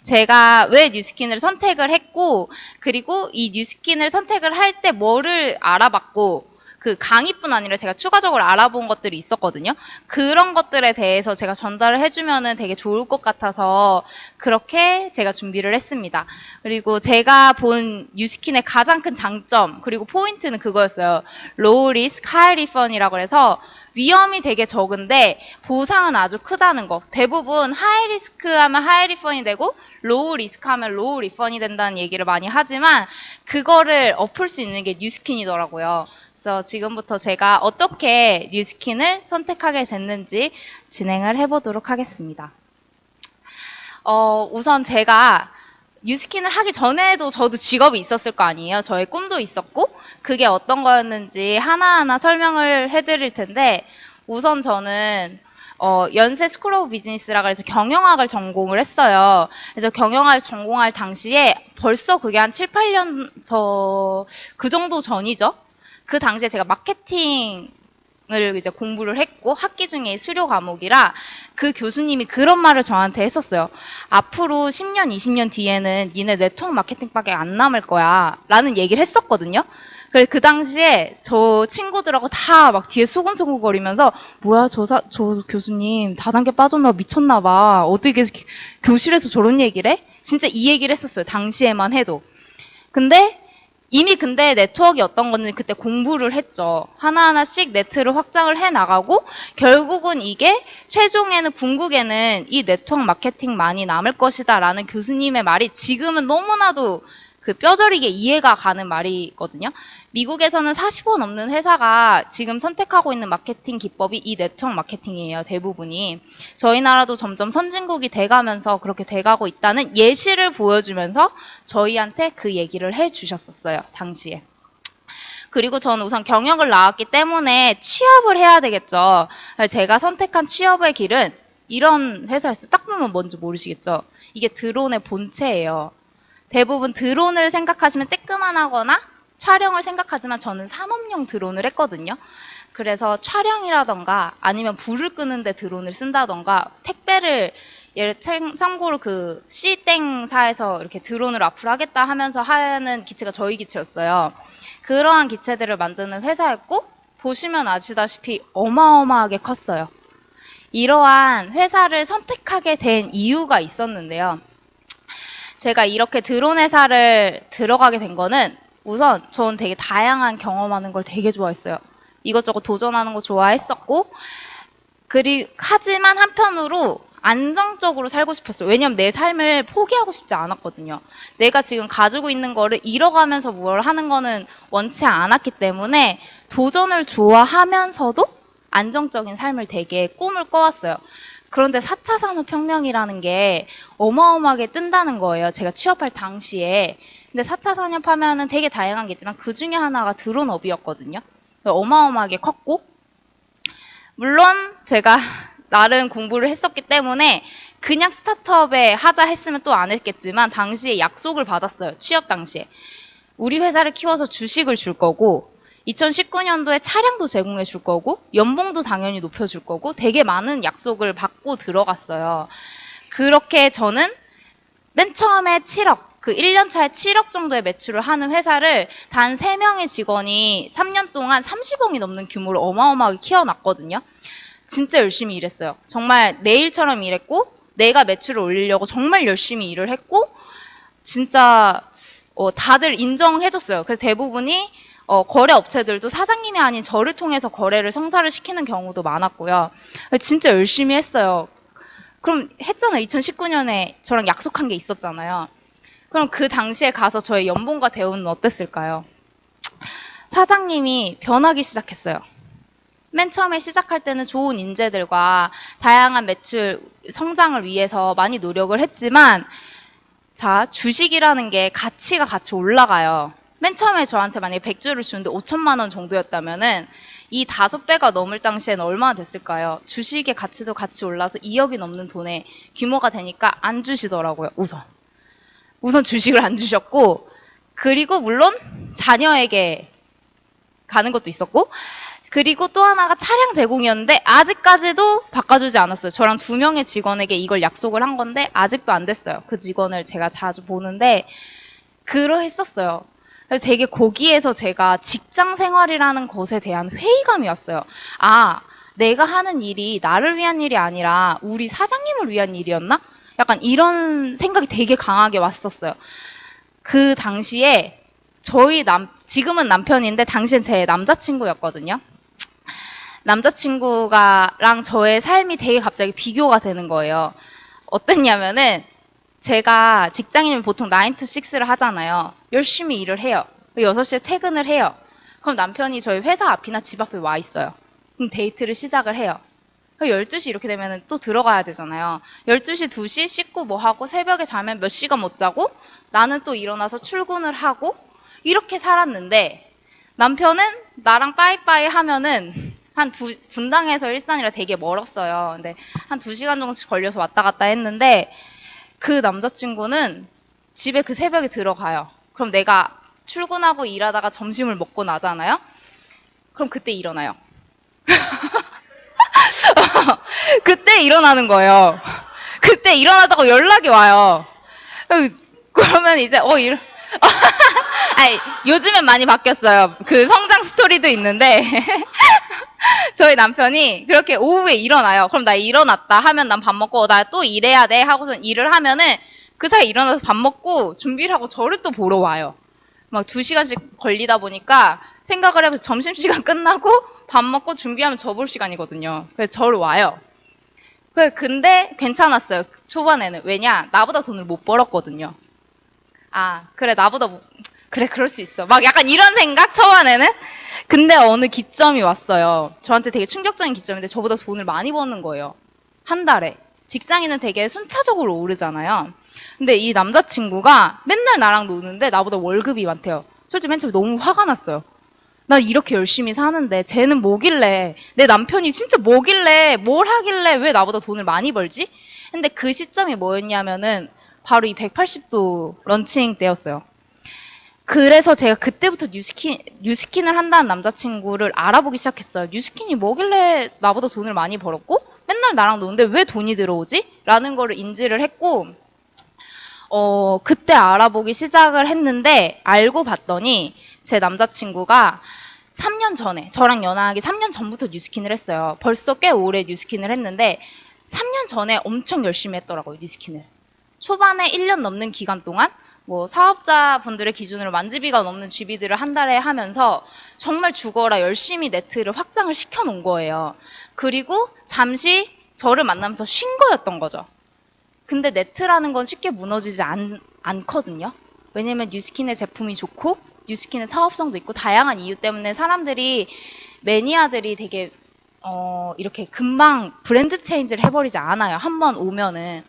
제가 왜 뉴스킨을 선택을 했고, 그리고 이 뉴스킨을 선택을 할 때 뭐를 알아봤고, 그 강의뿐 아니라 제가 추가적으로 알아본 것들이 있었거든요. 그런 것들에 대해서 제가 전달을 해주면은 되게 좋을 것 같아서 그렇게 제가 준비를 했습니다. 그리고 제가 본 뉴스킨의 가장 큰 장점, 그리고 포인트는 그거였어요. 로우 리스크, 하이 리펀이라고 해서 위험이 되게 적은데 보상은 아주 크다는 거. 대부분 하이 리스크 하면 하이 리펀이 되고 로우 리스크 하면 로우 리펀이 된다는 얘기를 많이 하지만 그거를 엎을 수 있는 게 뉴스킨이더라고요. 그래서 지금부터 제가 어떻게 뉴스킨을 선택하게 됐는지 진행을 해보도록 하겠습니다. 우선 제가 뉴스킨을 하기 전에도 저도 직업이 있었을 거 아니에요. 저의 꿈도 있었고 그게 어떤 거였는지 하나하나 설명을 해드릴 텐데 우선 저는 연세 스쿨 오브 비즈니스라 그래서 경영학을 전공을 했어요. 그래서 경영학을 전공할 당시에 벌써 그게 한 7, 8년 더 그 정도 전이죠. 그 당시에 제가 마케팅을 이제 공부를 했고 학기 중에 수료 과목이라 그 교수님이 그런 말을 저한테 했었어요. 앞으로 10년, 20년 뒤에는 니네 네트워크 마케팅밖에 안 남을 거야 라는 얘기를 했었거든요. 그래서 그 당시에 저 친구들하고 다 막 뒤에 소곤소곤 거리면서 뭐야 저 교수님 다단계 빠졌나 미쳤나 봐. 어떻게 교실에서 저런 얘기를 해? 진짜 이 얘기를 했었어요. 당시에만 해도. 근데 이미 근데 네트워크가 어떤 건지 그때 공부를 했죠. 하나하나씩 네트를 확장을 해 나가고 결국은 이게 최종에는 궁극에는 이 네트워크 마케팅만이 남을 것이다 라는 교수님의 말이 지금은 너무나도 그 뼈저리게 이해가 가는 말이거든요. 미국에서는 40원 넘는 회사가 지금 선택하고 있는 마케팅 기법이 이 네트워크 마케팅이에요. 대부분이. 저희 나라도 점점 선진국이 돼가면서 그렇게 돼가고 있다는 예시를 보여주면서 저희한테 그 얘기를 해주셨었어요. 당시에. 그리고 저는 우선 경영을 나왔기 때문에 취업을 해야 되겠죠. 제가 선택한 취업의 길은 이런 회사였어요. 딱 보면 뭔지 모르시겠죠. 이게 드론의 본체예요. 대부분 드론을 생각하시면 쬐끄만하거나 촬영을 생각하지만 저는 산업용 드론을 했거든요. 그래서 촬영이라던가 아니면 불을 끄는데 드론을 쓴다던가 택배를 참고로 그 C땡사에서 이렇게 드론을 앞으로 하겠다 하면서 하는 기체가 저희 기체였어요. 그러한 기체들을 만드는 회사였고 보시면 아시다시피 어마어마하게 컸어요. 이러한 회사를 선택하게 된 이유가 있었는데요. 제가 이렇게 드론 회사를 들어가게 된 거는 우선 전 되게 다양한 경험하는 걸 되게 좋아했어요. 이것저것 도전하는 거 좋아했었고 하지만 한편으로 안정적으로 살고 싶었어요. 왜냐면 내 삶을 포기하고 싶지 않았거든요. 내가 지금 가지고 있는 거를 잃어가면서 뭘 하는 거는 원치 않았기 때문에 도전을 좋아하면서도 안정적인 삶을 되게 꿈을 꿔왔어요. 그런데 4차 산업혁명이라는 게 어마어마하게 뜬다는 거예요. 제가 취업할 당시에. 근데 4차 산업하면은 되게 다양한 게 있지만 그 중에 하나가 드론업이었거든요. 어마어마하게 컸고 물론 제가 나름 공부를 했었기 때문에 그냥 스타트업에 하자 했으면 또 안 했겠지만 당시에 약속을 받았어요. 취업 당시에. 우리 회사를 키워서 주식을 줄 거고 2019년도에 차량도 제공해 줄 거고 연봉도 당연히 높여줄 거고 되게 많은 약속을 받고 들어갔어요. 그렇게 저는 맨 처음에 7억, 그 1년 차에 7억 정도의 매출을 하는 회사를 단 3명의 직원이 3년 동안 30억이 넘는 규모로 어마어마하게 키워놨거든요. 진짜 열심히 일했어요. 정말 내일처럼 일했고 내가 매출을 올리려고 정말 열심히 일을 했고 진짜 다들 인정해줬어요. 그래서 대부분이 거래 업체들도 사장님이 아닌 저를 통해서 거래를 성사를 시키는 경우도 많았고요. 진짜 열심히 했어요. 그럼 했잖아요. 2019년에 저랑 약속한 게 있었잖아요. 그럼 그 당시에 가서 저의 연봉과 대우는 어땠을까요? 사장님이 변하기 시작했어요. 맨 처음에 시작할 때는 좋은 인재들과 다양한 매출 성장을 위해서 많이 노력을 했지만 자, 주식이라는 게 가치가 같이 올라가요. 맨 처음에 저한테 만약에 100주를 주는데 5천만 원 정도였다면은 이 5배가 넘을 당시에는 얼마나 됐을까요? 주식의 가치도 같이 올라서 2억이 넘는 돈의 규모가 되니까 안 주시더라고요. 우선 주식을 안 주셨고 그리고 물론 자녀에게 가는 것도 있었고 그리고 또 하나가 차량 제공이었는데 아직까지도 바꿔주지 않았어요. 저랑 2명의 직원에게 이걸 약속을 한 건데 아직도 안 됐어요. 그 직원을 제가 자주 보는데 그러했었어요. 그래서 되게 거기에서 제가 직장 생활이라는 것에 대한 회의감이 왔어요. 아, 내가 하는 일이 나를 위한 일이 아니라 우리 사장님을 위한 일이었나? 약간 이런 생각이 되게 강하게 왔었어요. 그 당시에 지금은 남편인데 당시엔 제 남자친구였거든요. 남자친구가랑 저의 삶이 되게 갑자기 비교가 되는 거예요. 어땠냐면은 제가 직장인이면 보통 9 to 6를 하잖아요. 열심히 일을 해요. 6시에 퇴근을 해요. 그럼 남편이 저희 회사 앞이나 집 앞에 와 있어요. 그럼 데이트를 시작을 해요. 12시 이렇게 되면 또 들어가야 되잖아요. 12시, 2시 씻고 뭐 하고 새벽에 자면 몇 시간 못 자고 나는 또 일어나서 출근을 하고 이렇게 살았는데 남편은 나랑 빠이빠이 하면은 한 분당에서 일산이라 되게 멀었어요. 근데 한 2시간 정도씩 걸려서 왔다 갔다 했는데 그 남자친구는 집에 그 새벽에 들어가요. 그럼 내가 출근하고 일하다가 점심을 먹고 나잖아요. 그럼 그때 일어나요. 그때 일어나는 거예요. 그때 일어나다가 연락이 와요. 그러면 이제 아니, 요즘엔 많이 바뀌었어요. 그 성장 스토리도 있는데 저희 남편이 그렇게 오후에 일어나요. 그럼 나 일어났다 하면 난 밥 먹고 나 또 일해야 돼 하고선 일을 하면은 그 사이에 일어나서 밥 먹고 준비를 하고 저를 또 보러 와요. 막 2시간씩 걸리다 보니까 생각을 해보면 점심시간 끝나고 밥 먹고 준비하면 저 볼 시간이거든요. 그래서 저를 와요. 근데 괜찮았어요. 초반에는. 왜냐? 나보다 돈을 못 벌었거든요. 아, 그래, 그래, 그럴 수 있어. 막 약간 이런 생각? 초반에는? 근데 어느 기점이 왔어요. 저한테 되게 충격적인 기점인데 저보다 돈을 많이 버는 거예요. 한 달에. 직장인은 되게 순차적으로 오르잖아요. 근데 이 남자친구가 맨날 나랑 노는데 나보다 월급이 많대요. 솔직히 맨 처음에 너무 화가 났어요. 나 이렇게 열심히 사는데 쟤는 뭐길래 내 남편이 진짜 뭐길래 뭘 하길래 왜 나보다 돈을 많이 벌지? 근데 그 시점이 뭐였냐면은 바로 이 180도 런칭 때였어요. 그래서 제가 그때부터 뉴스킨을 한다는 남자친구를 알아보기 시작했어요. 뉴스킨이 뭐길래 나보다 돈을 많이 벌었고 맨날 나랑 노는데 왜 돈이 들어오지? 라는 거를 인지를 했고 그때 알아보기 시작을 했는데 알고 봤더니 제 남자친구가 3년 전에 저랑 연하하기 3년 전부터 뉴스킨을 했어요. 벌써 꽤 오래 뉴스킨을 했는데 3년 전에 엄청 열심히 했더라고요. 뉴스킨을. 초반에 1년 넘는 기간 동안 뭐 사업자분들의 기준으로 만지비가 넘는 GB들을 한 달에 하면서 정말 죽어라 열심히 네트를 확장을 시켜놓은 거예요. 그리고 잠시 저를 만나면서 쉰 거였던 거죠. 근데 네트라는 건 쉽게 무너지지 않거든요. 왜냐면 뉴스킨의 제품이 좋고 뉴스킨의 사업성도 있고 다양한 이유 때문에 사람들이 매니아들이 되게 이렇게 금방 브랜드 체인지를 해버리지 않아요. 한번 오면은.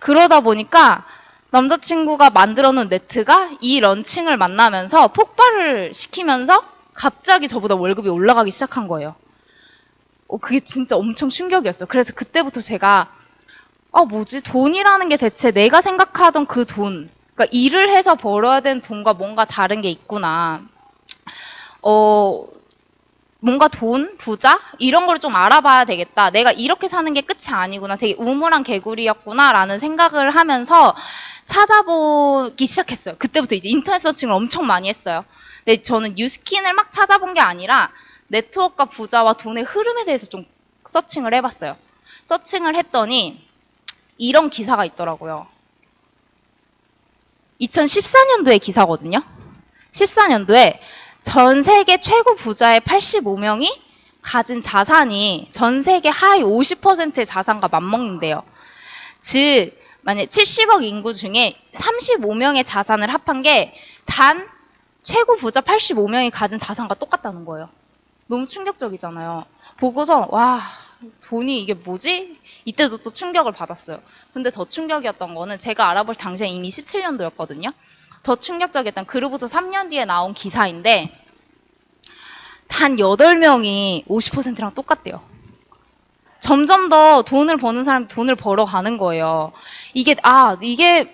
그러다 보니까 남자친구가 만들어 놓은 네트가 이 런칭을 만나면서 폭발을 시키면서 갑자기 저보다 월급이 올라가기 시작한 거예요. 그게 진짜 엄청 충격이었어요. 그래서 그때부터 제가 뭐지? 돈이라는 게 대체 내가 생각하던 그 돈, 그러니까 일을 해서 벌어야 되는 돈과 뭔가 다른 게 있구나. 뭔가 돈, 부자 이런 걸 좀 알아봐야 되겠다. 내가 이렇게 사는 게 끝이 아니구나. 되게 우물한 개구리였구나라는 생각을 하면서 찾아보기 시작했어요. 그때부터 이제 인터넷 서칭을 엄청 많이 했어요. 근데 저는 뉴스킨을 막 찾아본 게 아니라 네트워크와 부자와 돈의 흐름에 대해서 좀 서칭을 해봤어요. 서칭을 했더니 이런 기사가 있더라고요. 2014년도의 기사거든요. 14년도에 전 세계 최고 부자의 85명이 가진 자산이 전 세계 하위 50%의 자산과 맞먹는데요. 즉 만약 70억 인구 중에 35명의 자산을 합한 게 단 최고 부자 85명이 가진 자산과 똑같다는 거예요. 너무 충격적이잖아요. 보고서 와 돈이 이게 뭐지? 이때도 또 충격을 받았어요. 근데 더 충격이었던 거는 제가 알아볼 당시에 이미 17년도였거든요. 더 충격적이었던 그로부터 3년 뒤에 나온 기사인데 단 8명이 50%랑 똑같대요. 점점 더 돈을 버는 사람이 돈을 벌어가는 거예요. 이게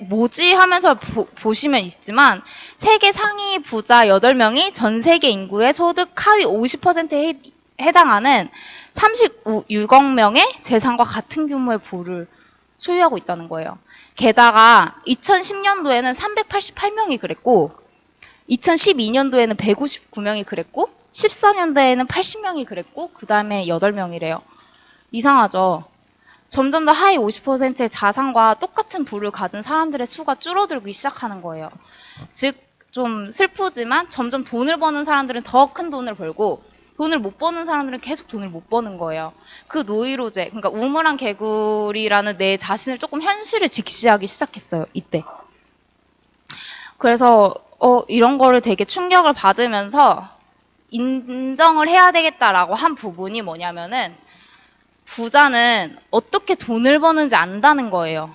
뭐지 하면서 보시면 있지만 세계 상위 부자 8명이 전 세계 인구의 소득 하위 50%에 해당하는 36억 명의 재산과 같은 규모의 부를 소유하고 있다는 거예요. 게다가 2010년도에는 388명이 그랬고 2012년도에는 159명이 그랬고 14년도에는 80명이 그랬고 그 다음에 8명이래요. 이상하죠? 점점 더 하위 50%의 자산과 똑같은 부를 가진 사람들의 수가 줄어들기 시작하는 거예요. 즉, 좀 슬프지만 점점 돈을 버는 사람들은 더 큰 돈을 벌고 돈을 못 버는 사람들은 계속 돈을 못 버는 거예요. 그 노이로제, 그러니까 우물안 개구리라는 내 자신을 조금 현실을 직시하기 시작했어요. 이때. 그래서 이런 거를 되게 충격을 받으면서 인정을 해야 되겠다라고 한 부분이 뭐냐면은 부자는 어떻게 돈을 버는지 안다는 거예요.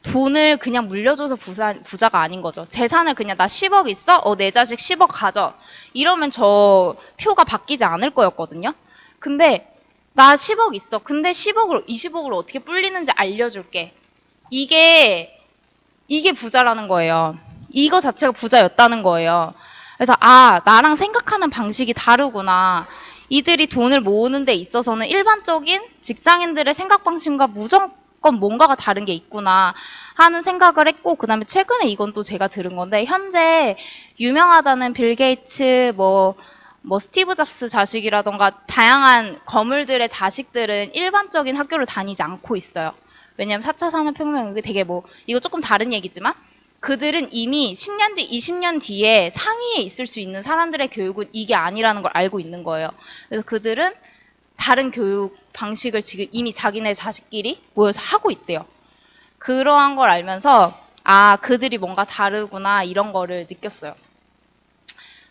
돈을 그냥 물려줘서 부자가 아닌 거죠. 재산을 그냥 나 10억 있어? 내 자식 10억 가져. 이러면 저 표가 바뀌지 않을 거였거든요. 근데 나 10억 있어. 근데 10억을 20억으로 어떻게 불리는지 알려줄게. 이게 부자라는 거예요. 이거 자체가 부자였다는 거예요. 그래서 나랑 생각하는 방식이 다르구나. 이들이 돈을 모으는 데 있어서는 일반적인 직장인들의 생각 방식과 무조건 뭔가가 다른 게 있구나 하는 생각을 했고, 그 다음에 최근에 이건 또 제가 들은 건데, 현재 유명하다는 빌 게이츠, 뭐 스티브 잡스 자식이라던가 다양한 거물들의 자식들은 일반적인 학교를 다니지 않고 있어요. 왜냐면 4차 산업혁명, 이게 되게 이거 조금 다른 얘기지만, 그들은 이미 10년 뒤, 20년 뒤에 상위에 있을 수 있는 사람들의 교육은 이게 아니라는 걸 알고 있는 거예요. 그래서 그들은 다른 교육 방식을 지금 이미 자기네 자식끼리 모여서 하고 있대요. 그러한 걸 알면서 그들이 뭔가 다르구나 이런 거를 느꼈어요.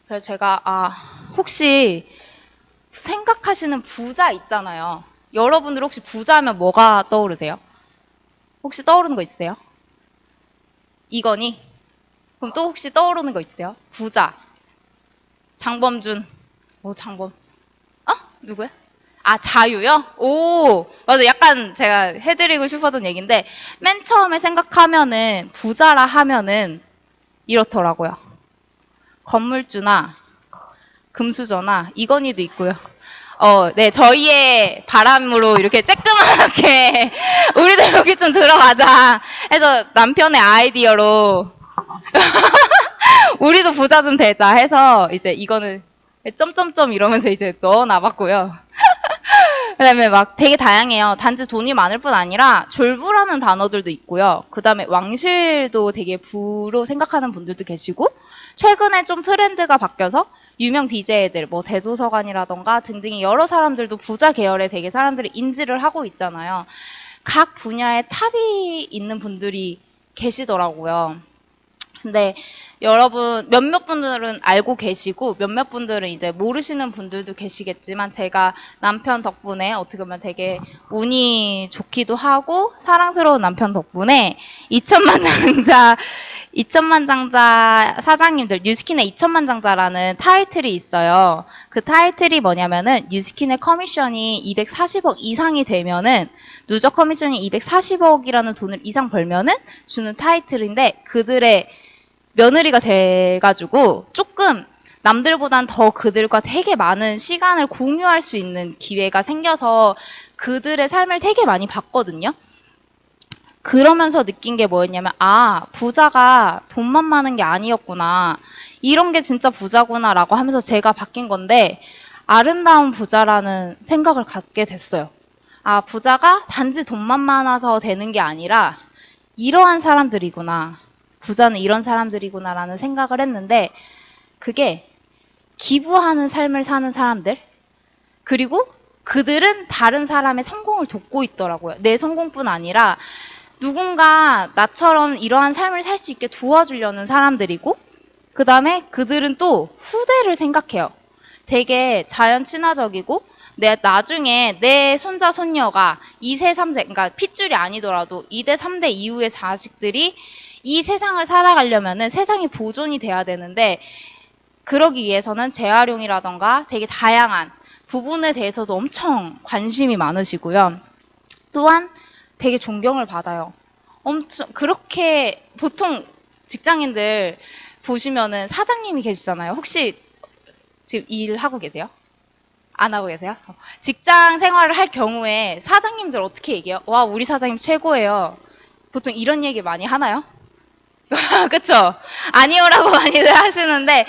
그래서 제가 혹시 생각하시는 부자 있잖아요. 여러분들 혹시 부자면 뭐가 떠오르세요? 혹시 떠오르는 거 있으세요? 이건희? 그럼 또 혹시 떠오르는 거 있어요? 부자. 장범준. 장범. 누구야? 자유요? 오, 맞아. 약간 제가 해드리고 싶었던 얘기인데, 맨 처음에 생각하면은, 부자라 하면은, 이렇더라고요. 건물주나, 금수저나, 이건희도 있고요. 네, 저희의 바람으로 이렇게 쬐끄맣게, 우리도 여기 좀 들어가자 해서 남편의 아이디어로, 우리도 부자 좀 되자 해서 이제 이거는 점점점 이러면서 이제 넣어놔봤고요. 그다음에 막 되게 다양해요. 단지 돈이 많을 뿐 아니라 졸부라는 단어들도 있고요. 그다음에 왕실도 되게 부로 생각하는 분들도 계시고, 최근에 좀 트렌드가 바뀌어서 유명 BJ들, 대도서관이라던가 등등의 여러 사람들도 부자 계열의 되게 사람들이 인지를 하고 있잖아요. 각 분야에 탑이 있는 분들이 계시더라고요. 근데 여러분 몇몇 분들은 알고 계시고 몇몇 분들은 이제 모르시는 분들도 계시겠지만, 제가 남편 덕분에 어떻게 보면 되게 운이 좋기도 하고 사랑스러운 남편 덕분에 2천만 장자 사장님들, 뉴스킨의 2천만 장자라는 타이틀이 있어요. 그 타이틀이 뭐냐면은 뉴스킨의 커미션이 240억 이상이 되면은, 누적 커미션이 240억이라는 돈을 이상 벌면은 주는 타이틀인데, 그들의 며느리가 돼가지고 조금 남들보단 더 그들과 되게 많은 시간을 공유할 수 있는 기회가 생겨서 그들의 삶을 되게 많이 봤거든요. 그러면서 느낀 게 뭐였냐면, 부자가 돈만 많은 게 아니었구나. 이런 게 진짜 부자구나라고 하면서 제가 바뀐 건데, 아름다운 부자라는 생각을 갖게 됐어요. 부자가 단지 돈만 많아서 되는 게 아니라 이러한 사람들이구나. 부자는 이런 사람들이구나라는 생각을 했는데, 그게 기부하는 삶을 사는 사람들, 그리고 그들은 다른 사람의 성공을 돕고 있더라고요. 내 성공뿐 아니라 누군가 나처럼 이러한 삶을 살 수 있게 도와주려는 사람들이고, 그 다음에 그들은 또 후대를 생각해요. 되게 자연 친화적이고, 나중에 내 손자 손녀가 2세 3세, 그러니까 핏줄이 아니더라도 2대 3대 이후의 자식들이 이 세상을 살아가려면은 세상이 보존이 돼야 되는데, 그러기 위해서는 재활용이라던가 되게 다양한 부분에 대해서도 엄청 관심이 많으시고요. 또한 되게 존경을 받아요. 그렇게 보통 직장인들 보시면은 사장님이 계시잖아요. 혹시 지금 일하고 계세요? 안 하고 계세요? 직장 생활을 할 경우에 사장님들 어떻게 얘기해요? 와, 우리 사장님 최고예요. 보통 이런 얘기 많이 하나요? 그쵸? 아니요라고 많이들 하시는데,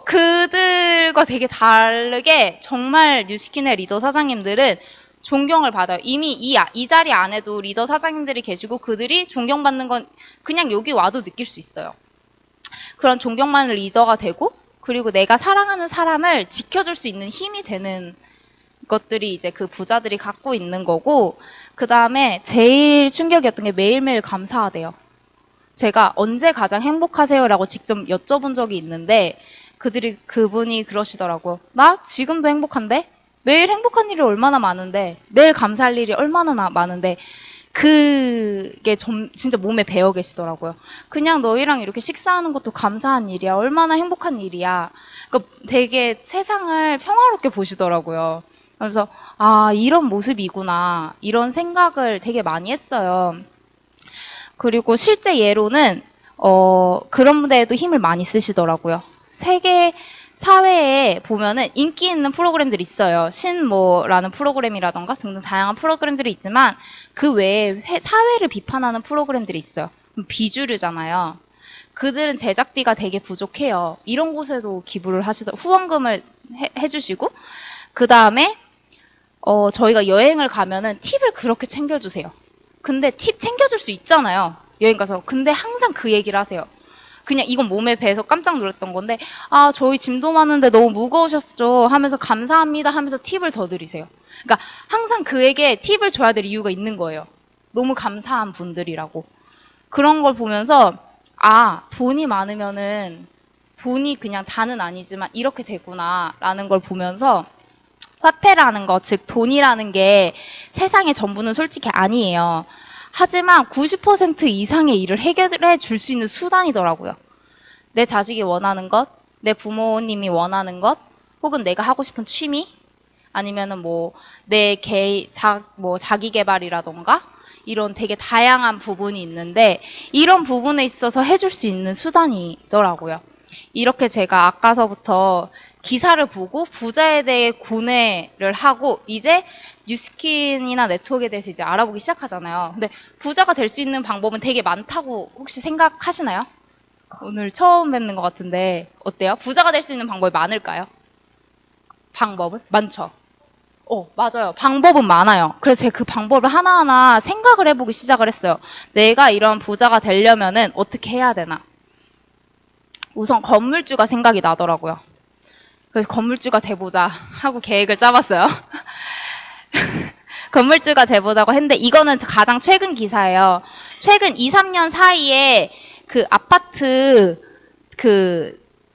그들과 되게 다르게 정말 뉴스킨의 리더 사장님들은 존경을 받아요. 이미 이 자리 안에도 리더 사장님들이 계시고 그들이 존경받는 건 그냥 여기 와도 느낄 수 있어요. 그런 존경받는 리더가 되고 그리고 내가 사랑하는 사람을 지켜줄 수 있는 힘이 되는 것들이 이제 그 부자들이 갖고 있는 거고 그 다음에 제일 충격이었던 게 매일매일 감사하대요. 제가 언제 가장 행복하세요라고 직접 여쭤본 적이 있는데 그분이 그러시더라고요. 나 지금도 행복한데? 매일 행복한 일이 얼마나 많은데 매일 감사할 일이 얼마나 많은데 그게 진짜 몸에 배어 계시더라고요. 그냥 너희랑 이렇게 식사하는 것도 감사한 일이야. 얼마나 행복한 일이야. 그러니까 되게 세상을 평화롭게 보시더라고요. 그래서 아 이런 모습이구나 이런 생각을 되게 많이 했어요. 그리고 실제 예로는 그런 데에도 힘을 많이 쓰시더라고요. 세계 사회에 보면은 인기 있는 프로그램들이 있어요. 신뭐라는 프로그램이라던가 등등 다양한 프로그램들이 있지만 그 외에 사회를 비판하는 프로그램들이 있어요. 비주류잖아요. 그들은 제작비가 되게 부족해요. 이런 곳에도 기부를 후원금을 해주시고 그 다음에 저희가 여행을 가면은 팁을 그렇게 챙겨주세요. 근데 팁 챙겨줄 수 있잖아요. 여행 가서. 근데 항상 그 얘기를 하세요. 그냥 이건 몸에 배서 깜짝 놀랐던 건데 아 저희 짐도 많은데 너무 무거우셨죠 하면서 감사합니다 하면서 팁을 더 드리세요. 그러니까 항상 그에게 팁을 줘야 될 이유가 있는 거예요. 너무 감사한 분들이라고. 그런 걸 보면서 아 돈이 많으면은 돈이 그냥 다는 아니지만 이렇게 되구나 라는 걸 보면서 화폐라는 것, 즉 돈이라는 게 세상의 전부는 솔직히 아니에요. 하지만 90% 이상의 일을 해결해 줄 수 있는 수단이더라고요. 내 자식이 원하는 것, 내 부모님이 원하는 것, 혹은 내가 하고 싶은 취미, 아니면은 자기 개발이라던가 이런 되게 다양한 부분이 있는데 이런 부분에 있어서 해줄 수 있는 수단이더라고요. 이렇게 제가 아까서부터 기사를 보고 부자에 대해 고뇌를 하고 이제 뉴스킨이나 네트워크에 대해서 이제 알아보기 시작하잖아요. 근데 부자가 될 수 있는 방법은 되게 많다고 혹시 생각하시나요? 오늘 처음 뵙는 것 같은데 어때요? 부자가 될 수 있는 방법이 많을까요? 방법은? 많죠. 맞아요. 방법은 많아요. 그래서 제가 그 방법을 하나하나 생각을 해보기 시작을 했어요. 내가 이런 부자가 되려면은 어떻게 해야 되나? 우선 건물주가 생각이 나더라고요. 그래서 건물주가 돼보자 하고 계획을 짜봤어요. 건물주가 돼보자고 했는데 이거는 가장 최근 기사예요. 최근 2, 3년 사이에 그 아파트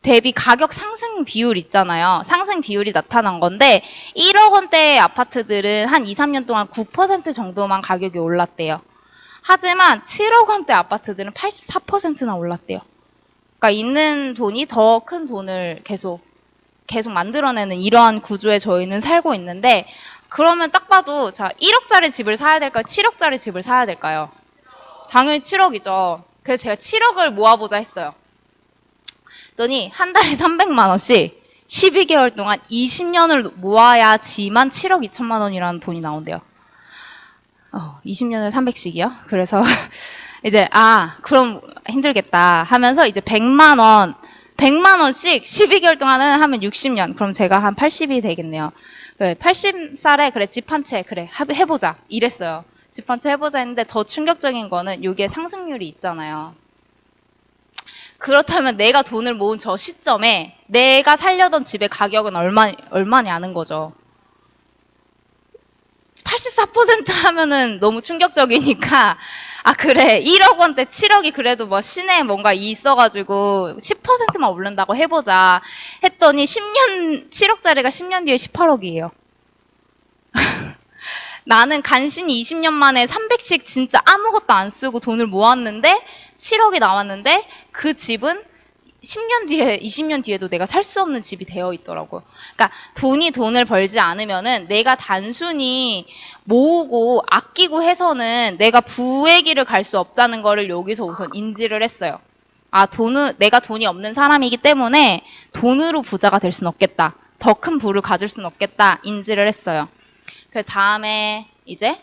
대비 가격 상승 비율 있잖아요. 상승 비율이 나타난 건데 1억 원대의 아파트들은 한 2, 3년 동안 9% 정도만 가격이 올랐대요. 하지만 7억 원대 아파트들은 84%나 올랐대요. 그러니까 있는 돈이 더 큰 돈을 계속 만들어내는 이러한 구조에 저희는 살고 있는데 그러면 딱 봐도 자 1억짜리 집을 사야 될까요? 7억짜리 집을 사야 될까요? 당연히 7억이죠. 그래서 제가 7억을 모아보자 했어요. 그랬더니 한 달에 300만 원씩 12개월 동안 20년을 모아야지만 7억 2천만 원이라는 돈이 나온대요. 20년에 300씩이요? 그래서 이제 그럼 힘들겠다 하면서 이제 100만 원씩 12개월 동안은 하면 60년. 그럼 제가 한 80이 되겠네요. 그래, 80살에 그래 집 한 채 그래 해보자 이랬어요. 집 한 채 해보자 했는데 더 충격적인 거는 이게 상승률이 있잖아요. 그렇다면 내가 돈을 모은 저 시점에 내가 살려던 집의 가격은 얼마냐는 거죠. 84% 하면은 너무 충격적이니까 그래 1억 원대 7억이 그래도 뭐 시내에 뭔가 있어가지고 10%만 오른다고 해보자 했더니 7억짜리가 10년 뒤에 18억이에요. 나는 간신히 20년 만에 300씩 진짜 아무것도 안 쓰고 돈을 모았는데 7억이 나왔는데 그 집은 10년 뒤에, 20년 뒤에도 내가 살 수 없는 집이 되어 있더라고요. 그러니까 돈을 벌지 않으면은 내가 단순히 모으고 아끼고 해서는 내가 부의 길을 갈 수 없다는 거를 여기서 우선 인지를 했어요. 내가 돈이 없는 사람이기 때문에 돈으로 부자가 될 수는 없겠다. 더 큰 부를 가질 수는 없겠다 인지를 했어요. 그 다음에 이제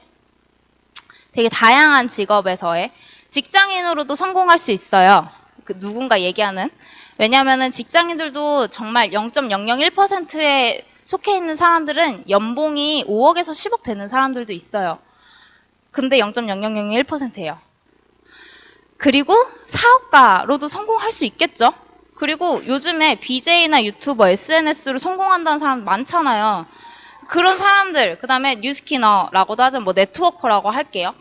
되게 다양한 직업에서의 직장인으로도 성공할 수 있어요. 그 누군가 얘기하는. 왜냐면은 직장인들도 정말 0.001%에 속해 있는 사람들은 연봉이 5억에서 10억 되는 사람들도 있어요. 근데 0.0001%예요. 그리고 사업가로도 성공할 수 있겠죠. 그리고 요즘에 BJ나 유튜버, SNS로 성공한다는 사람 많잖아요. 그런 사람들, 그 다음에 뉴스키너라고도 하죠. 뭐 네트워커라고 할게요.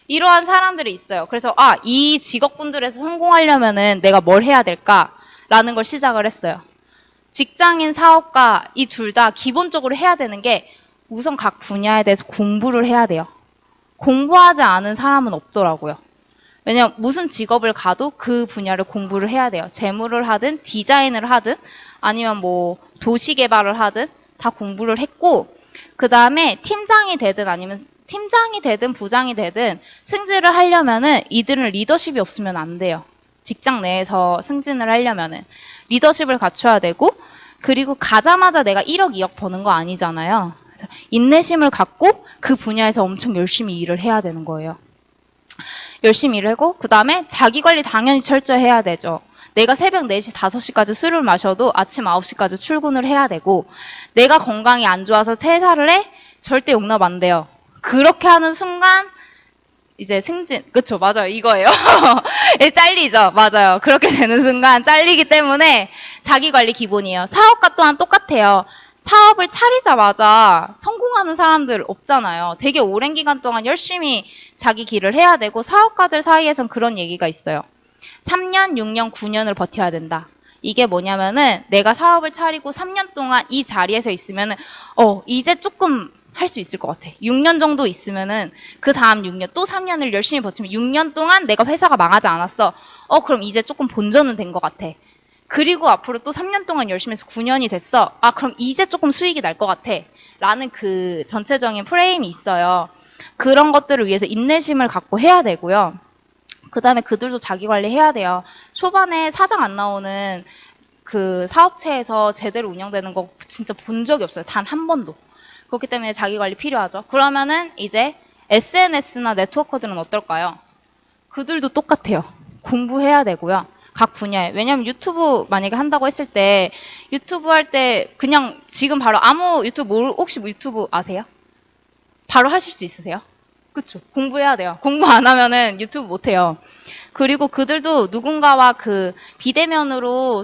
이러한 사람들이 있어요. 그래서 이 직업군들에서 성공하려면은 내가 뭘 해야 될까라는 걸 시작을 했어요. 직장인, 사업가 이 둘 다 기본적으로 해야 되는 게 우선 각 분야에 대해서 공부를 해야 돼요. 공부하지 않은 사람은 없더라고요. 왜냐면 무슨 직업을 가도 그 분야를 공부를 해야 돼요. 재무를 하든 디자인을 하든 아니면 뭐 도시 개발을 하든 다 공부를 했고 그 다음에 팀장이 되든 아니면 팀장이 되든 부장이 되든 승진을 하려면은 이들은 리더십이 없으면 안 돼요. 직장 내에서 승진을 하려면은 리더십을 갖춰야 되고 그리고 가자마자 내가 1억, 2억 버는 거 아니잖아요. 그래서 인내심을 갖고 그 분야에서 엄청 열심히 일을 해야 되는 거예요. 열심히 일을 하고 그 다음에 자기관리 당연히 철저히 해야 되죠. 내가 새벽 4시, 5시까지 술을 마셔도 아침 9시까지 출근을 해야 되고 내가 건강이 안 좋아서 퇴사를 해? 절대 용납 안 돼요. 그렇게 하는 순간 이제 승진, 그쵸, 맞아요. 이거예요. 잘리죠. 맞아요. 그렇게 되는 순간 잘리기 때문에 자기관리 기본이에요. 사업가 또한 똑같아요. 사업을 차리자마자 성공하는 사람들 없잖아요. 되게 오랜 기간 동안 열심히 자기 길을 해야 되고 사업가들 사이에선 그런 얘기가 있어요. 3년, 6년, 9년을 버텨야 된다. 이게 뭐냐면은 내가 사업을 차리고 3년 동안 이 자리에서 있으면은 이제 조금 할 수 있을 것 같아. 6년 정도 있으면은 그 다음 6년 또 3년을 열심히 버티면 6년 동안 내가 회사가 망하지 않았어. 그럼 이제 조금 본전은 된 것 같아. 그리고 앞으로 또 3년 동안 열심히 해서 9년이 됐어. 그럼 이제 조금 수익이 날 것 같아. 라는 그 전체적인 프레임이 있어요. 그런 것들을 위해서 인내심을 갖고 해야 되고요. 그 다음에 그들도 자기 관리해야 돼요. 초반에 사장 안 나오는 그 사업체에서 제대로 운영되는 거 진짜 본 적이 없어요. 단 한 번도. 그렇기 때문에 자기 관리 필요하죠. 그러면은 이제 SNS나 네트워커들은 어떨까요? 그들도 똑같아요. 공부해야 되고요. 각 분야에. 왜냐면 유튜브 만약에 한다고 했을 때 유튜브 할 때 그냥 지금 바로 아무 유튜브 혹시 뭐 유튜브 아세요? 바로 하실 수 있으세요? 그쵸? 공부해야 돼요. 공부 안 하면은 유튜브 못 해요. 그리고 그들도 누군가와 그 비대면으로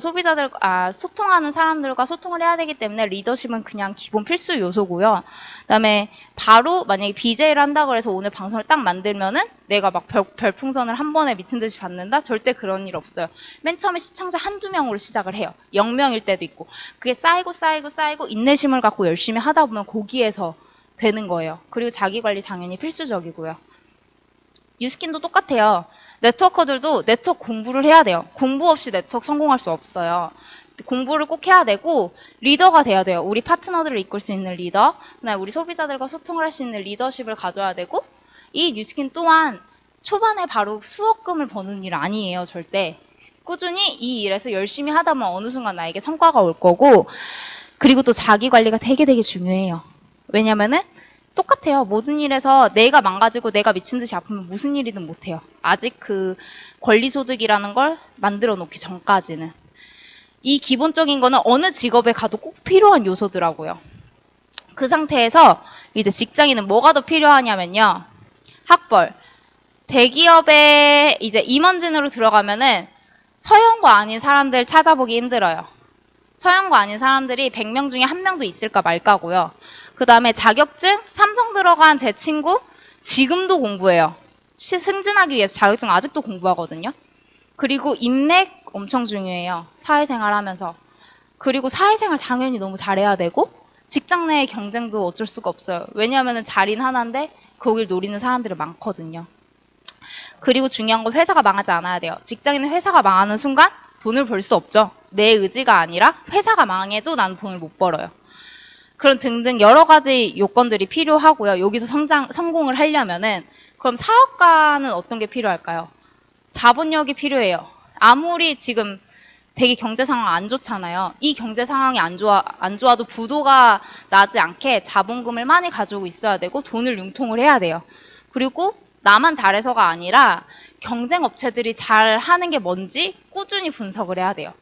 소통하는 사람들과 소통을 해야 되기 때문에 리더십은 그냥 기본 필수 요소고요. 그다음에 바로 만약에 BJ를 한다고 해서 오늘 방송을 딱 만들면은 내가 막 별풍선을 한 번에 미친 듯이 받는다? 절대 그런 일 없어요. 맨 처음에 시청자 한두 명으로 시작을 해요. 0명일 때도 있고. 그게 쌓이고 인내심을 갖고 열심히 하다 보면 거기에서 되는 거예요. 그리고 자기 관리 당연히 필수적이고요. 유스킨도 똑같아요. 네트워커들도 네트워크 공부를 해야 돼요. 공부 없이 네트워크 성공할 수 없어요. 공부를 꼭 해야 되고 리더가 돼야 돼요. 우리 파트너들을 이끌 수 있는 리더, 그다음에 우리 소비자들과 소통을 할 수 있는 리더십을 가져야 되고 이 뉴스킨 또한 초반에 바로 수억금을 버는 일 아니에요. 절대. 꾸준히 이 일에서 열심히 하다 보면 어느 순간 나에게 성과가 올 거고 그리고 또 자기 관리가 되게 중요해요. 왜냐면은 똑같아요. 모든 일에서 내가 망가지고 내가 미친 듯이 아프면 무슨 일이든 못해요. 아직 그 권리소득이라는 걸 만들어 놓기 전까지는. 이 기본적인 거는 어느 직업에 가도 꼭 필요한 요소더라고요. 그 상태에서 이제 직장인은 뭐가 더 필요하냐면요. 학벌. 대기업에 이제 임원진으로 들어가면은 서영과 아닌 사람들 찾아보기 힘들어요. 서영과 아닌 사람들이 100명 중에 1명도 있을까 말까고요. 그 다음에 자격증, 삼성 들어간 제 친구 지금도 공부해요. 승진하기 위해서 자격증 아직도 공부하거든요. 그리고 인맥 엄청 중요해요. 사회생활 하면서. 그리고 사회생활 당연히 너무 잘해야 되고 직장 내의 경쟁도 어쩔 수가 없어요. 왜냐하면 자리는 하나인데 거길 노리는 사람들이 많거든요. 그리고 중요한 건 회사가 망하지 않아야 돼요. 직장인은 회사가 망하는 순간 돈을 벌 수 없죠. 내 의지가 아니라 회사가 망해도 나는 돈을 못 벌어요. 그런 등등 여러 가지 요건들이 필요하고요. 여기서 성공을 하려면은 그럼 사업가는 어떤 게 필요할까요? 자본력이 필요해요. 아무리 지금 되게 경제 상황 안 좋잖아요. 이 경제 상황이 안 좋아도 부도가 나지 않게 자본금을 많이 가지고 있어야 되고 돈을 융통을 해야 돼요. 그리고 나만 잘해서가 아니라 경쟁 업체들이 잘 하는 게 뭔지 꾸준히 분석을 해야 돼요.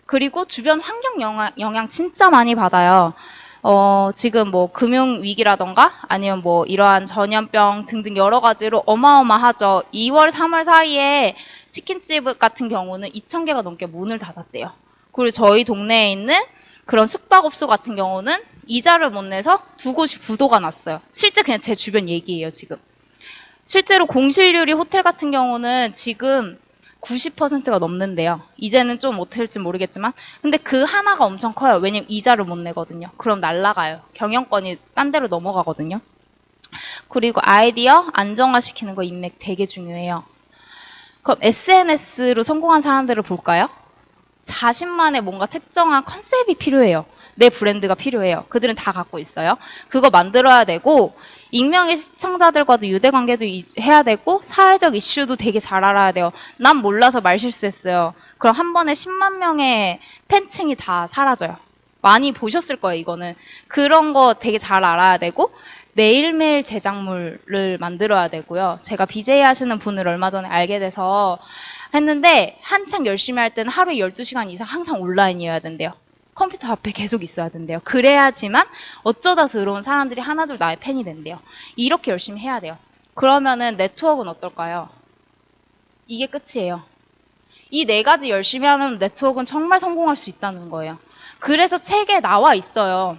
그리고 주변 환경 영향 진짜 많이 받아요. 지금 뭐 금융위기라던가 아니면 뭐 이러한 전염병 등등 여러 가지로 어마어마하죠. 2월, 3월 사이에 치킨집 같은 경우는 2,000개가 넘게 문을 닫았대요. 그리고 저희 동네에 있는 그런 숙박업소 같은 경우는 이자를 못 내서 두 곳이 부도가 났어요. 실제 그냥 제 주변 얘기예요, 지금. 실제로 공실률이 호텔 같은 경우는 지금 90%가 넘는데요. 이제는 좀 어떨지 모르겠지만 근데 그 하나가 엄청 커요. 왜냐면 이자를 못 내거든요. 그럼 날라가요. 경영권이 딴 데로 넘어가거든요. 그리고 아이디어 안정화시키는 거 인맥 되게 중요해요. 그럼 SNS로 성공한 사람들을 볼까요? 자신만의 뭔가 특정한 컨셉이 필요해요. 내 브랜드가 필요해요. 그들은 다 갖고 있어요. 그거 만들어야 되고 익명의 시청자들과도 유대관계도 해야 되고 사회적 이슈도 되게 잘 알아야 돼요. 난 몰라서 말 실수했어요. 그럼 한 번에 10만 명의 팬층이 다 사라져요. 많이 보셨을 거예요, 이거는. 그런 거 되게 잘 알아야 되고 매일매일 제작물을 만들어야 되고요. 제가 BJ 하시는 분을 얼마 전에 알게 돼서 했는데 한창 열심히 할 때는 하루에 12시간 이상 항상 온라인이어야 된대요. 컴퓨터 앞에 계속 있어야 된대요. 그래야지만 어쩌다 들어온 사람들이 하나둘 나의 팬이 된대요. 이렇게 열심히 해야 돼요. 그러면은 네트워크는 어떨까요? 이게 끝이에요. 이 네 가지 열심히 하면 네트워크는 정말 성공할 수 있다는 거예요. 그래서 책에 나와 있어요.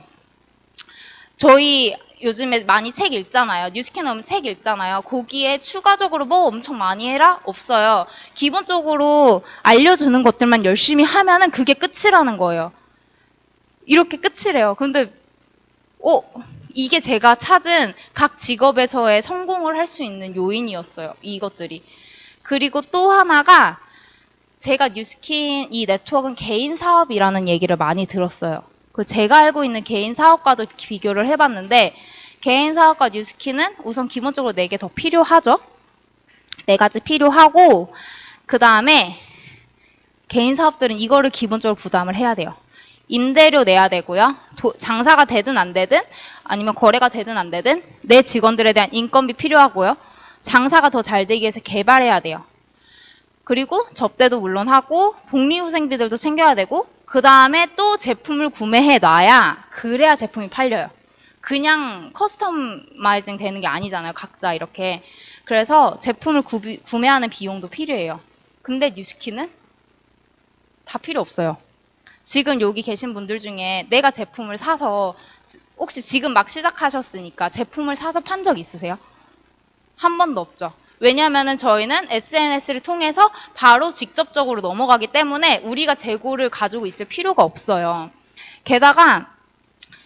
저희 요즘에 많이 책 읽잖아요. 뉴스캐 나오면 책 읽잖아요. 거기에 추가적으로 뭐 엄청 많이 해라? 없어요. 기본적으로 알려주는 것들만 열심히 하면은 그게 끝이라는 거예요. 이렇게 끝이래요. 근데 이게 제가 찾은 각 직업에서의 성공을 할 수 있는 요인이었어요. 이것들이. 그리고 또 하나가 제가 뉴스킨 이 네트워크는 개인 사업이라는 얘기를 많이 들었어요. 그 제가 알고 있는 개인 사업과도 비교를 해봤는데 개인 사업과 뉴스킨은 우선 기본적으로 4개 더 필요하죠. 4가지 필요하고 그 다음에 개인 사업들은 이거를 기본적으로 부담을 해야 돼요. 임대료 내야 되고요. 장사가 되든 안 되든 아니면 거래가 되든 안 되든 내 직원들에 대한 인건비 필요하고요. 장사가 더 잘 되기 위해서 개발해야 돼요. 그리고 접대도 물론 하고 복리후생비들도 챙겨야 되고 그 다음에 또 제품을 구매해 놔야 그래야 제품이 팔려요. 그냥 커스터마이징 되는 게 아니잖아요. 각자 이렇게. 그래서 제품을 구매하는 비용도 필요해요. 근데 뉴스키는 다 필요 없어요. 지금 여기 계신 분들 중에 내가 제품을 사서 혹시 지금 막 시작하셨으니까 제품을 사서 판 적 있으세요? 한 번도 없죠. 왜냐하면 저희는 SNS를 통해서 바로 직접적으로 넘어가기 때문에 우리가 재고를 가지고 있을 필요가 없어요. 게다가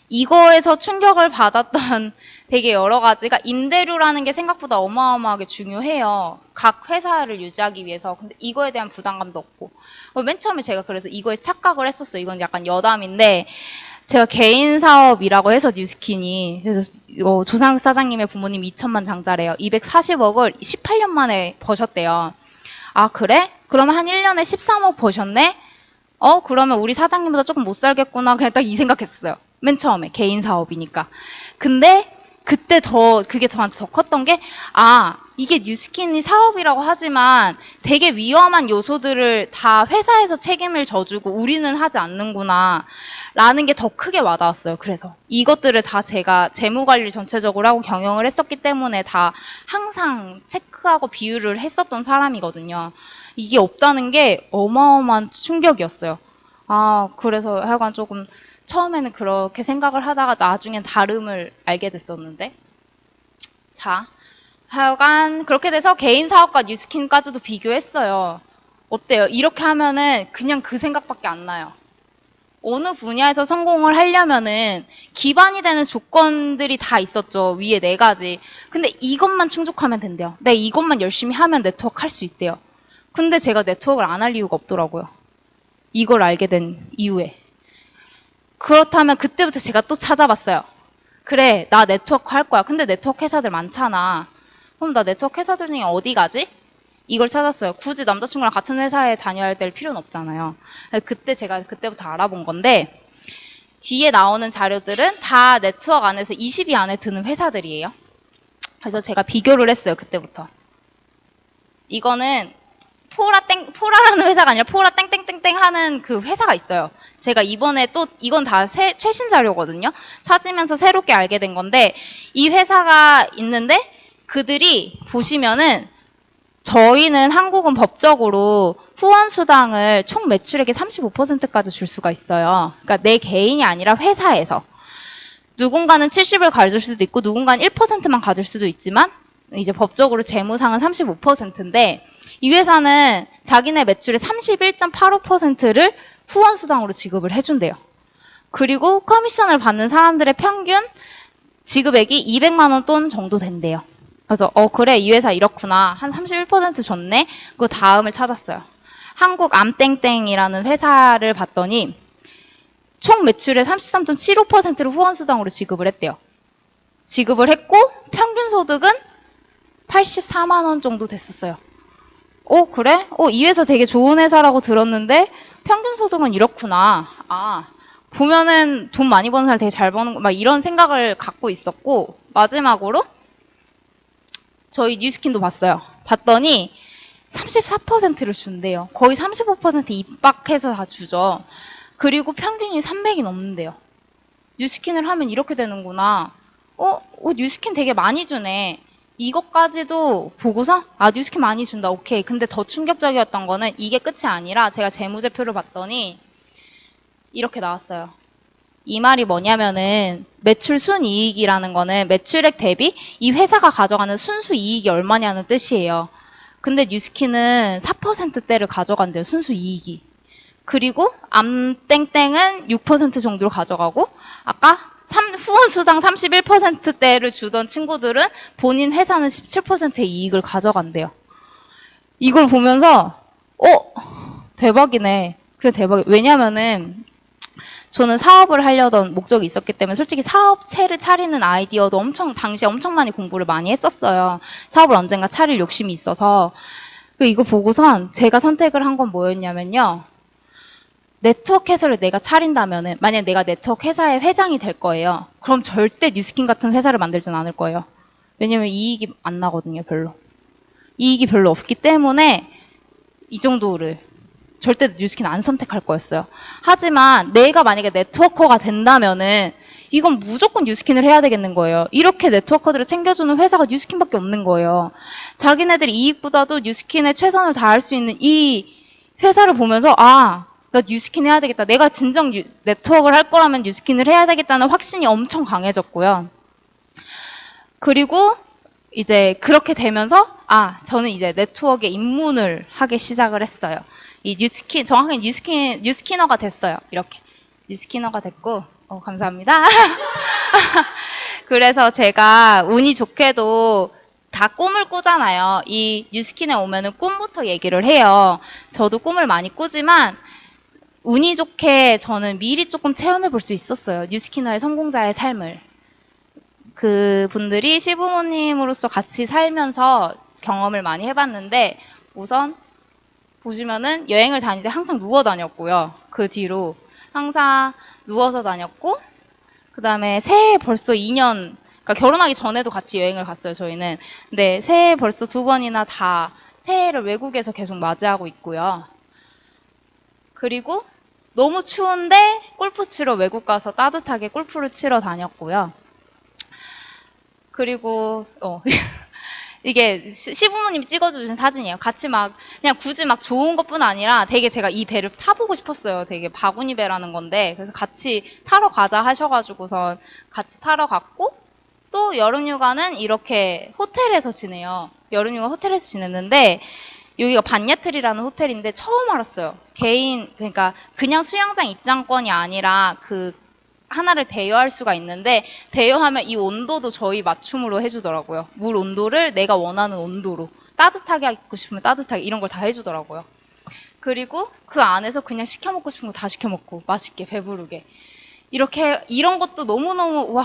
이거에서 충격을 받았던 되게 여러 가지가 임대료라는 게 생각보다 어마어마하게 중요해요. 각 회사를 유지하기 위해서. 근데 이거에 대한 부담감도 없고. 맨 처음에 제가 그래서 이거에 착각을 했었어요. 이건 약간 여담인데 제가 개인 사업이라고 해서 뉴스킨이 그래서 조상욱 사장님의 부모님 2천만 장자래요. 240억을 18년 만에 버셨대요. 아 그래? 그러면 한 1년에 13억 버셨네? 그러면 우리 사장님보다 조금 못 살겠구나. 그냥 딱 이 생각했어요. 맨 처음에 개인 사업이니까. 근데 그때 그게 저한테 더 컸던 게 이게 뉴스킨이 사업이라고 하지만 되게 위험한 요소들을 다 회사에서 책임을 져주고 우리는 하지 않는구나 라는 게 더 크게 와닿았어요. 그래서 이것들을 다 제가 재무관리 전체적으로 하고 경영을 했었기 때문에 다 항상 체크하고 비율을 했었던 사람이거든요. 이게 없다는 게 어마어마한 충격이었어요. 그래서 하여간 조금 처음에는 그렇게 생각을 하다가 나중엔 다름을 알게 됐었는데 자 하여간 그렇게 돼서 개인 사업과 뉴스킨까지도 비교했어요. 어때요? 이렇게 하면은 그냥 그 생각밖에 안 나요. 어느 분야에서 성공을 하려면은 기반이 되는 조건들이 다 있었죠. 위에 4가지. 근데 이것만 충족하면 된대요. 이것만 열심히 하면 네트워크 할 수 있대요. 근데 제가 네트워크를 안 할 이유가 없더라고요. 이걸 알게 된 이후에. 그렇다면 그때부터 제가 또 찾아봤어요. 그래, 나 네트워크 할 거야. 근데 네트워크 회사들 많잖아. 그럼 나 네트워크 회사들 중에 어디 가지? 이걸 찾았어요. 굳이 남자친구랑 같은 회사에 다녀야 될 필요는 없잖아요. 제가 그때부터 알아본 건데, 뒤에 나오는 자료들은 다 네트워크 안에서 20위 안에 드는 회사들이에요. 그래서 제가 비교를 했어요, 그때부터. 이거는 포라라는 회사가 아니라 포라 땡땡땡땡 하는 그 회사가 있어요. 제가 이번에 또 이건 다 최신 자료거든요. 찾으면서 새롭게 알게 된 건데, 이 회사가 있는데 그들이 보시면은 저희는 한국은 법적으로 후원 수당을 총 매출액의 35%까지 줄 수가 있어요. 그러니까 내 개인이 아니라 회사에서. 누군가는 70을 가질 수도 있고 누군가는 1%만 가질 수도 있지만 이제 법적으로 재무상은 35%인데 이 회사는 자기네 매출의 31.85%를 후원 수당으로 지급을 해준대요. 그리고 커미션을 받는 사람들의 평균 지급액이 200만 원 돈 정도 된대요. 그래서 그래 이 회사 이렇구나. 한 31% 줬네. 그 다음을 찾았어요. 한국 암땡땡이라는 회사를 봤더니 총 매출의 33.75%를 후원 수당으로 지급을 했대요. 지급을 했고 평균 소득은 84만 원 정도 됐었어요. 그래? 이 회사 되게 좋은 회사라고 들었는데 평균 소득은 이렇구나. 보면은 돈 많이 버는 사람 되게 잘 버는 거 막 이런 생각을 갖고 있었고 마지막으로 저희 뉴스킨도 봤어요. 봤더니 34%를 준대요. 거의 35% 입박해서 다 주죠. 그리고 평균이 300이 넘는데요. 뉴스킨을 하면 이렇게 되는구나. 뉴스킨 되게 많이 주네. 이것까지도 보고서 뉴스킨 많이 준다. 오케이. 근데 더 충격적이었던 거는 이게 끝이 아니라 제가 재무제표를 봤더니 이렇게 나왔어요. 이 말이 뭐냐면은 매출 순이익이라는 거는 매출액 대비 이 회사가 가져가는 순수 이익이 얼마냐는 뜻이에요. 근데 뉴스킨은 4%대를 가져간대요. 순수 이익이. 그리고 암땡땡은 6% 정도를 가져가고 아까 후원 수당 31%대를 주던 친구들은 본인 회사는 17%의 이익을 가져간대요. 이걸 보면서 대박이네. 그게 대박이에요. 왜냐면은 저는 사업을 하려던 목적이 있었기 때문에 솔직히 사업체를 차리는 아이디어도 당시에 엄청 많이 공부를 많이 했었어요. 사업을 언젠가 차릴 욕심이 있어서. 이거 보고선 제가 선택을 한 건 뭐였냐면요. 네트워크 회사를 내가 차린다면은 만약 내가 네트워크 회사의 회장이 될 거예요. 그럼 절대 뉴스킨 같은 회사를 만들진 않을 거예요. 왜냐면 이익이 안 나거든요, 별로. 이익이 별로 없기 때문에 이 정도를 절대 뉴스킨 안 선택할 거였어요. 하지만 내가 만약에 네트워커가 된다면은 이건 무조건 뉴스킨을 해야 되겠는 거예요. 이렇게 네트워커들을 챙겨주는 회사가 뉴스킨밖에 없는 거예요. 자기네들이 이익보다도 뉴스킨에 최선을 다할 수 있는 이 회사를 보면서 나 뉴스킨 해야 되겠다. 내가 진정 네트워크를 할 거라면 뉴스킨을 해야 되겠다는 확신이 엄청 강해졌고요. 그리고 이제 그렇게 되면서 저는 이제 네트워크에 입문을 하기 시작을 했어요. 이 뉴스킨, 정확히 뉴스키너가 됐어요. 이렇게. 뉴스키너가 됐고, 감사합니다. 그래서 제가 운이 좋게도 다 꿈을 꾸잖아요. 이 뉴스킨에 오면은 꿈부터 얘기를 해요. 저도 꿈을 많이 꾸지만, 운이 좋게 저는 미리 조금 체험해 볼 수 있었어요. 뉴스키너의 성공자의 삶을. 그 분들이 시부모님으로서 같이 살면서 경험을 많이 해봤는데, 우선 보시면은 여행을 다닐 때 항상 누워 다녔고요. 그 뒤로 항상 누워서 다녔고, 그 다음에 새해 벌써 2년, 그러니까 결혼하기 전에도 같이 여행을 갔어요, 저희는. 근데 새해 벌써 2번이나 다 새해를 외국에서 계속 맞이하고 있고요. 그리고 너무 추운데 골프 치러 외국 가서 따뜻하게 골프를 치러 다녔고요. 그리고 이게 시부모님이 찍어주신 사진이에요. 같이 그냥 굳이 좋은 것뿐 아니라 되게 제가 이 배를 타보고 싶었어요. 되게 바구니 배라는 건데. 그래서 같이 타러 가자 하셔가지고선 같이 타러 갔고, 또 여름휴가는 이렇게 호텔에서 지내요. 여름휴가 호텔에서 지냈는데, 여기가 반야틀이라는 호텔인데 처음 알았어요. 그러니까 그냥 수영장 입장권이 아니라 하나를 대여할 수가 있는데 대여하면 이 온도도 저희 맞춤으로 해주더라고요. 물 온도를 내가 원하는 온도로 따뜻하게 하고 싶으면 따뜻하게 이런 걸 다 해주더라고요. 그리고 그 안에서 그냥 시켜 먹고 싶은 거 다 시켜 먹고 맛있게 배부르게 이런 것도 너무너무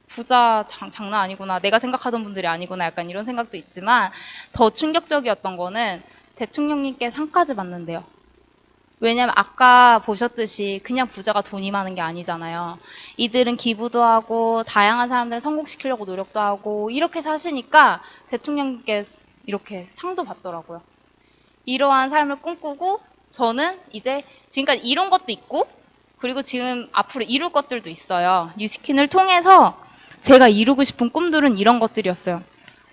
부자 장난 아니구나. 내가 생각하던 분들이 아니구나. 약간 이런 생각도 있지만 더 충격적이었던 거는 대통령님께 상까지 받는데요. 왜냐면 아까 보셨듯이 그냥 부자가 돈이 많은 게 아니잖아요. 이들은 기부도 하고 다양한 사람들을 성공시키려고 노력도 하고 이렇게 사시니까 대통령께 이렇게 상도 받더라고요. 이러한 삶을 꿈꾸고 저는 이제 지금까지 이룬 것도 있고 그리고 지금 앞으로 이룰 것들도 있어요. 뉴스킨을 통해서 제가 이루고 싶은 꿈들은 이런 것들이었어요.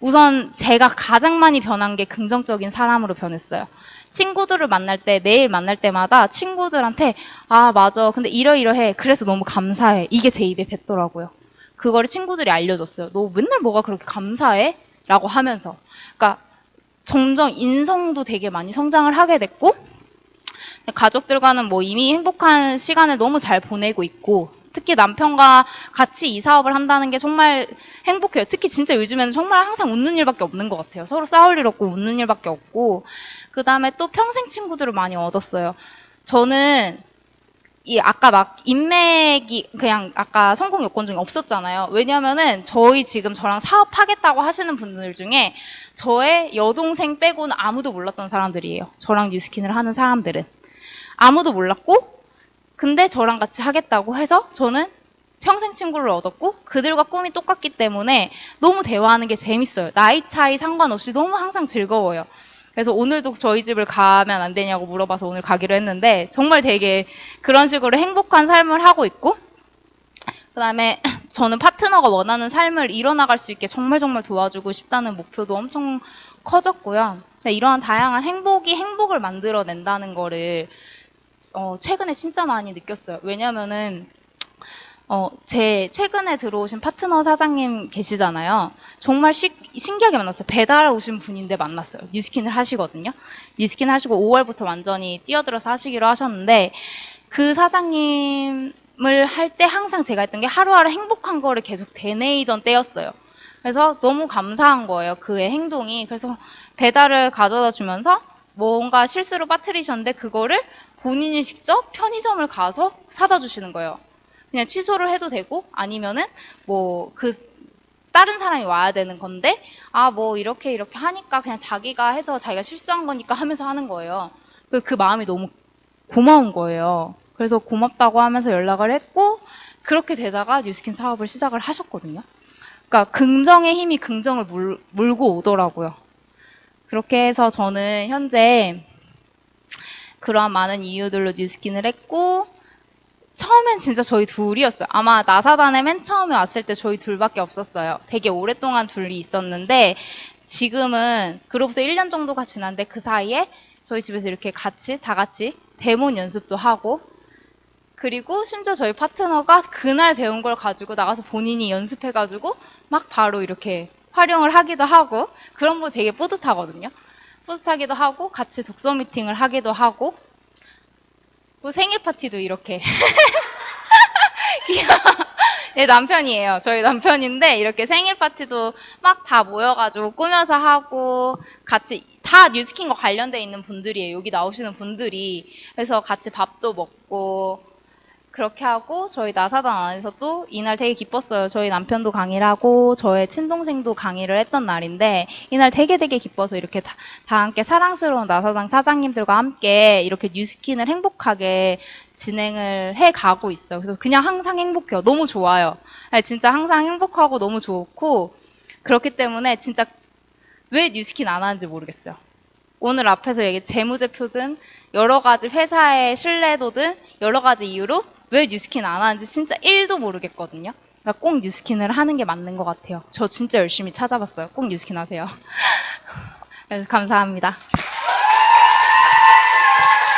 우선 제가 가장 많이 변한 게 긍정적인 사람으로 변했어요. 친구들을 만날 때 매일 만날 때마다 친구들한테 아 맞아 근데 이러이러해 그래서 너무 감사해 이게 제 입에 뱉더라고요. 그거를 친구들이 알려줬어요. 너 맨날 뭐가 그렇게 감사해? 라고 하면서 그러니까 점점 인성도 되게 많이 성장을 하게 됐고 가족들과는 뭐 이미 행복한 시간을 너무 잘 보내고 있고 특히 남편과 같이 이 사업을 한다는 게 정말 행복해요. 특히 진짜 요즘에는 정말 항상 웃는 일밖에 없는 것 같아요. 서로 싸울 일 없고 웃는 일밖에 없고 그 다음에 또 평생 친구들을 많이 얻었어요. 저는 이 아까 막 인맥이 그냥 아까 성공 요건 중에 없었잖아요. 왜냐면은 저희 지금 저랑 사업하겠다고 하시는 분들 중에 저의 여동생 빼고는 아무도 몰랐던 사람들이에요. 저랑 뉴스킨을 하는 사람들은. 아무도 몰랐고 근데 저랑 같이 하겠다고 해서 저는 평생 친구를 얻었고 그들과 꿈이 똑같기 때문에 너무 대화하는 게 재밌어요. 나이 차이 상관없이 너무 항상 즐거워요. 그래서 오늘도 저희 집을 가면 안 되냐고 물어봐서 오늘 가기로 했는데 정말 되게 그런 식으로 행복한 삶을 하고 있고 그 다음에 저는 파트너가 원하는 삶을 이뤄나갈 수 있게 정말 도와주고 싶다는 목표도 엄청 커졌고요. 이러한 다양한 행복을 만들어낸다는 거를 최근에 진짜 많이 느꼈어요. 왜냐면은 제 최근에 들어오신 파트너 사장님 계시잖아요. 정말 신기하게 만났어요. 배달 오신 분인데 만났어요. 뉴스킨을 하시거든요. 뉴스킨 하시고 5월부터 완전히 뛰어들어서 하시기로 하셨는데 그 사장님을 할 때 항상 제가 했던 게 하루하루 행복한 거를 계속 되뇌이던 때였어요. 그래서 너무 감사한 거예요. 그의 행동이. 그래서 배달을 가져다 주면서 뭔가 실수로 빠뜨리셨는데 그거를 본인이 직접 편의점을 가서 사다 주시는 거예요. 그냥 취소를 해도 되고 아니면은 뭐 그 다른 사람이 와야 되는 건데 아 뭐 이렇게 하니까 그냥 자기가 해서 자기가 실수한 거니까 하면서 하는 거예요. 그 마음이 너무 고마운 거예요. 그래서 고맙다고 하면서 연락을 했고 그렇게 되다가 뉴스킨 사업을 시작을 하셨거든요. 그러니까 긍정의 힘이 긍정을 물고 오더라고요. 그렇게 해서 저는 현재 그러한 많은 이유들로 뉴스킨을 했고 처음엔 진짜 저희 둘이었어요. 아마 나사단에 맨 처음에 왔을 때 저희 둘밖에 없었어요. 되게 오랫동안 둘이 있었는데 지금은 그로부터 1년 정도가 지났는데 그 사이에 저희 집에서 이렇게 다 같이 대본 연습도 하고 그리고 심지어 저희 파트너가 그날 배운 걸 가지고 나가서 본인이 연습해가지고 막 바로 이렇게 활용을 하기도 하고 그런 거 되게 뿌듯하거든요. 뿌듯하기도 하고 같이 독서 미팅을 하기도 하고 또 생일 파티도 이렇게 네, 남편이에요. 저희 남편인데 이렇게 생일 파티도 막 다 모여가지고 꾸며서 하고 같이 다 뉴스킨과 관련돼 있는 분들이에요. 여기 나오시는 분들이. 그래서 같이 밥도 먹고 그렇게 하고 저희 나사단 안에서도 이날 되게 기뻤어요. 저희 남편도 강의를 하고 저의 친동생도 강의를 했던 날인데 이날 되게 기뻐서 이렇게 다 함께 사랑스러운 나사단 사장님들과 함께 이렇게 뉴스킨을 행복하게 진행을 해가고 있어요. 그래서 그냥 항상 행복해요. 너무 좋아요. 진짜 항상 행복하고 너무 좋고 그렇기 때문에 진짜 왜 뉴스킨 안 하는지 모르겠어요. 오늘 앞에서 얘기 재무제표든 여러 가지 회사의 신뢰도든 여러 가지 이유로 왜 뉴스킨 안 하는지 진짜 1도 모르겠거든요. 그러니까 꼭 뉴스킨을 하는 게 맞는 것 같아요. 저 진짜 열심히 찾아봤어요. 꼭 뉴스킨 하세요. 그래서 감사합니다.